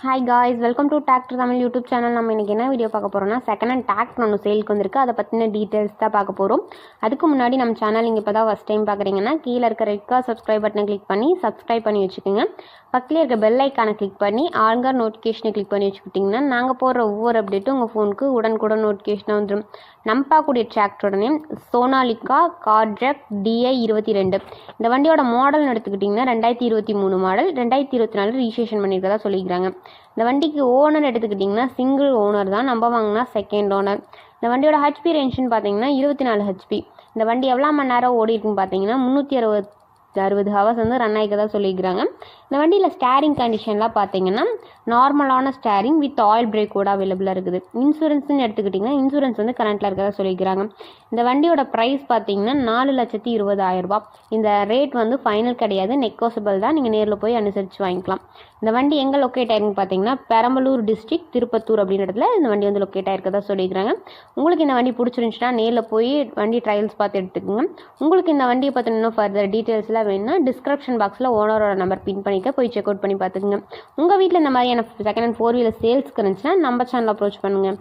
Hi guys, welcome to tractor Tamil YouTube channel. நம்ம இன்றைக்கி என்ன வீடியோ பார்க்க போகிறோம்னா, செகண்ட் ஹேண்ட் டிராக்டர் ஒன்று சேலுக்கு வந்திருக்கு. அதை பற்றின டீட்டெயில்ஸ் தான் பார்க்க போகிறோம். அதுக்கு முன்னாடி நம்ம சேனல் நீங்கள் இப்போ தான் ஃபஸ்ட் டைம் பார்க்குறீங்கன்னா, கீழே இருக்க ரெட் கலர் சப்ஸ்கிரைப் பட்டனை கிளிக் பண்ணி சப்ஸ்கிரைப் பண்ணி வச்சுக்கோங்க. பக்கத்தில் இருக்க பெல் ஐக்கானை கிளிக் பண்ணி ஆல்கர் நோட்டிஃபிகேஷனை கிளிக் பண்ணி வச்சுக்கிட்டிங்கன்னா, நாங்கள் போடுற ஒவ்வொரு அப்டேட்டும் உங்கள் ஃபோனுக்கு உடனுக்குடன் நோட்டிஃபிகேஷனாக வந்துடும். நம்ம பார்க்கக்கூடிய டிராக்டரோட நேம் சோனாலிகா கார்ட்ரக் DI 22. இந்த வண்டியோட மாடல்னு எடுத்துக்கிட்டிங்கன்னா 2023 மாடல், 2024 ரிஜிஸ்ட்ரேஷன் பண்ணியிருக்கதா சொல்லிக்கிறாங்க. இந்த வண்டிக்கு ஓனர் எடுத்துக்கிட்டிங்கன்னா சிங்கிள் ஓனர் தான். நம்ம வாங்கினா செகண்ட் ஓனர். இந்த வண்டியோட ஹெச்பி ரேஞ்சுன்னு பார்த்தீங்கன்னா 24 ஹெச்பி. இந்த வண்டி எவ்வளோ மணி நேரம் ஓடி இருக்குன்னு பார்த்தீங்கன்னா 360 ஹவர்ஸ் வந்து ரன் ஆகிக்கதான் சொல்லியிருக்கிறாங்க. இந்த வண்டியில் ஸ்டேரிங் கண்டிஷன்லாம் பார்த்தீங்கன்னா நார்மலான ஸ்டேரிங் வித் ஆயில் பிரேக்கோட அவைலபிளாக இருக்குது. இன்சூரன்ஸ்னு எடுத்துக்கிட்டிங்கன்னா இன்சூரன்ஸ் வந்து கரண்ட்டில் இருக்கதா சொல்லியிருக்கிறாங்க. இந்த வண்டியோட ப்ரைஸ் பார்த்தீங்கன்னா 4,20,000 ரூபா. இந்த ரேட் வந்து ஃபைனல் கிடையாது, நெக்கோசபிள் தான். நீங்கள் நேரில் போய் அனுசரித்து வாங்கிக்கலாம். இந்த வண்டி எங்கே லொக்கேட் ஆயிருக்குன்னு பார்த்தீங்கன்னா பெரம்பலூர் டிஸ்ட்ரிக்ட் திருப்பத்தூர் அப்படின்ற இடத்துல இந்த வண்டி வந்து லொக்கேட் ஆயிருக்கதா சொல்லியிருக்கிறாங்க. உங்களுக்கு இந்த வண்டி பிடிச்சிருந்துச்சுன்னா நேரில் போய் வண்டி ட்ரையல்ஸ் பார்த்து எடுத்துக்கோங்க. உங்களுக்கு இந்த வண்டியை பற்றின இன்னும் ஃபர்தர் டீட்டெயில்ஸ்லாம் வேணும்னா டிஸ்கிரிப்ஷன் பாக்ஸில் ஓனரோட நம்பர் பின் பண்ணிக்க, போய் செக் அவுட் பண்ணி பார்த்துக்குங்க. உங்கள் வீட்டில் இந்த மாதிரியான செகண்ட் ஹேண்ட் 4-வீலர் சேல்ஸ்க்கு இருந்துச்சுன்னா நம்ம சேனல் அப்ரோச் பண்ணுங்கள்.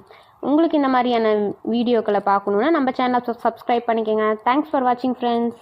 உங்களுக்கு இந்த மாதிரியான வீடியோக்களை பார்க்கணுன்னா நம்ம சேனலை சப்ஸ்கிரைப் பண்ணிக்கோங்க. தேங்க்ஸ் ஃபார் வாட்சிங் ஃப்ரெண்ட்ஸ்.